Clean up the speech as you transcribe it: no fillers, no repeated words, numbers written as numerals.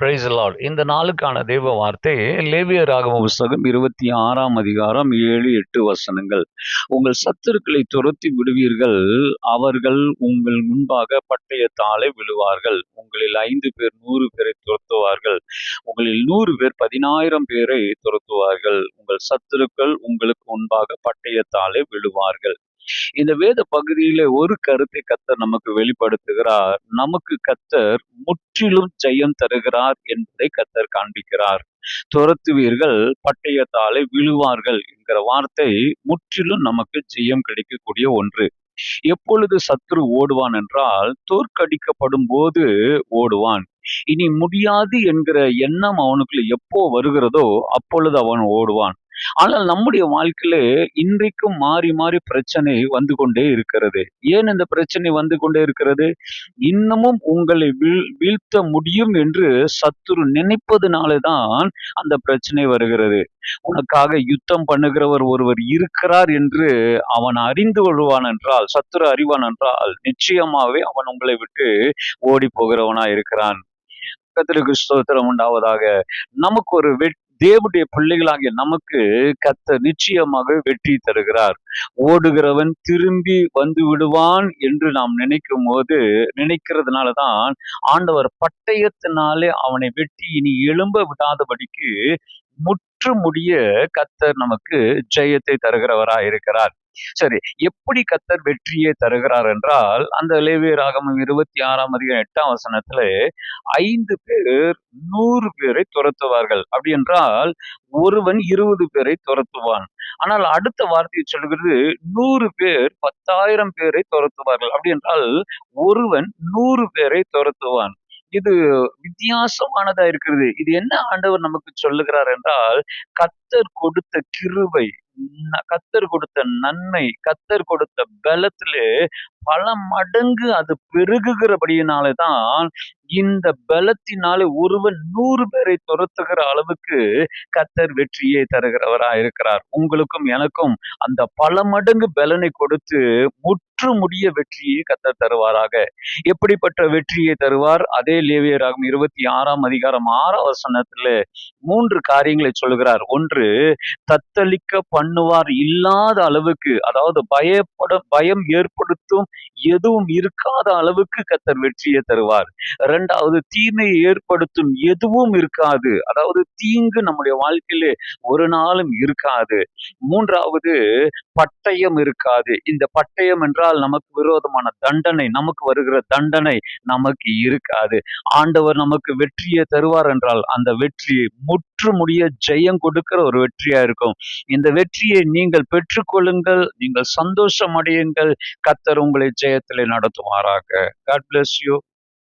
Price Lord. இந்த நாளுக்கான தேவ வார்த்தை லேவியராகம புஸ்தகம் 26ஆம் அதிகாரம் 7, 8 வசனங்கள். உங்கள் சத்துருக்களை துரத்தி விடுவீர்கள், அவர்கள் உங்கள் முன்பாக பட்டயத்தாலே விழுவார்கள். உங்களில் 5 பேர் 100 பேரை துரத்துவார்கள், உங்களில் 100 பேர் 10,000 பேரை துரத்துவார்கள். உங்கள் சத்துருக்கள் உங்களுக்கு முன்பாக பட்டயத்தாலே விழுவார்கள். இந்த வேத பகுதியில ஒரு கருத்தை கர்த்தர் நமக்கு வெளிப்படுத்துகிறார். நமக்கு கர்த்தர் முற்றிலும் ஜெயம் தருகிறார் என்பதை கர்த்தர் காண்பிக்கிறார். துரத்துவீர்கள், பட்டயத்தாலே விழுவார்கள் என்கிற வார்த்தை முற்றிலும் நமக்கு ஜெயம் கிடைக்கக்கூடிய ஒன்று. எப்பொழுது சத்துரு ஓடுவான் என்றால், தோற்கடிக்கப்படும் போது ஓடுவான். இனி முடியாது என்கிற எண்ணம் அவனுக்குள்ள எப்போ வருகிறதோ அப்பொழுது அவன் ஓடுவான். ஆனால் நம்முடைய வாழ்க்கையில இன்றைக்கும் மாறி மாறி பிரச்சனை வந்து கொண்டே இருக்கிறது. ஏன் இந்த பிரச்சனை வந்து கொண்டே இருக்கிறது? இன்னமும் உங்களை வீழ்த்த முடியும் என்று சத்துரு நினைப்பதனாலே தான் அந்த பிரச்சனை வருகிறது. உனக்காக யுத்தம் பண்ணுகிறவர் ஒருவர் இருக்கிறார் என்று அவன் அறிந்து கொள்வான் என்றால், சத்துரு அறிவான் என்றால், நிச்சயமாவே அவன் உங்களை விட்டு ஓடி போகிறவனா இருக்கிறான். கர்த்தருக்கு ஸ்தோத்திரம் உண்டாவதாக. நமக்கு ஒரு தேவனுடைய பிள்ளைகளாகிய நமக்கு கர்த்தர் நிச்சயமாக வெற்றி தருகிறார். ஓடுகிறவன் திரும்பி வந்து விடுவான் என்று நாம் நினைக்கிறதுனாலதான் ஆண்டவர் பட்டயத்தினாலே அவனை வெட்டி இனி எழும்ப விடாதபடிக்கு முற்றுமுடிய கர்த்தர் நமக்கு ஜெயத்தை தருகிறவராய் இருக்கிறார். சரி, எப்படி கர்த்தர் வெற்றியை தருகிறார் என்றால், அந்த லேவியராகமம் 26ஆம் அதிகாரம் 8ஆம் வசனத்திலே 5 பேர் 100 பேரை துரத்துவார்கள். அப்படி என்றால் ஒருவன் 20 பேரை துரத்துவான். ஆனால் அடுத்த வார்த்தையை சொல்கிறது 100 பேர் 10,000 பேரை துரத்துவார்கள். அப்படி என்றால் ஒருவன் 100 பேரை துரத்துவான். இது வித்தியாசமானதா இருக்கிறது. இது என்ன ஆண்டவர் நமக்கு சொல்லுகிறார் என்றால், கர்த்தர் கொடுத்த கிருபை, கர்த்தர் கொடுத்த நன்மை, கர்த்தர் கொடுத்த பலத்திலே பல மடங்கு அது பெருகுகிறபடியினாலே தான் இந்த பலத்தினாலே ஒருவன் 100 பேரை துரத்துகிற அளவுக்கு கர்த்தர் வெற்றியை தருகிறவராய் இருக்கிறார். உங்களுக்கும் எனக்கும் அந்த பல மடங்கு பலனை கொடுத்து முற்றுமுடிய வெற்றியை கர்த்தர் தருவாராக. எப்படிப்பட்ட வெற்றியை தருவார்? அதே லேவியராகமம் 26ஆம் அதிகாரம் 6ஆம் வசனத்திலே 3 காரியங்களை சொல்லுகிறார். ஒன்று, தத்தளிக்க பண்ணுவார் இல்லாத அளவுக்கு, அதாவது பயம் ஏற்படுத்தும் எதுவும் இருக்காத அளவுக்கு கர்த்தர் வெற்றியை தருவார். 2வது, தீமையை ஏற்படுத்தும் எதுவும் இருக்காது, அதாவது தீங்கு நம்முடைய வாழ்க்கையிலே ஒரு நாளும் இருக்காது. 3வது, பட்டயம் இருக்காது. இந்த பட்டயம் என்றால் நமக்கு விரோதமான தண்டனை, நமக்கு வருகிற தண்டனை நமக்கு இருக்காது. ஆண்டவர் நமக்கு வெற்றியை தருவார் என்றால் அந்த வெற்றி முற்றுமுடிய ஜெயம் கொடுக்கிற ஒரு வெற்றியா இருக்கும். இந்த வெற்றியை நீங்கள் பெற்றுக்கொள்ளுங்கள், நீங்கள் சந்தோஷம் அடையுங்கள். கர்த்தர் உங்களை ஜெயத்திலே நடத்துவாராக. God bless you.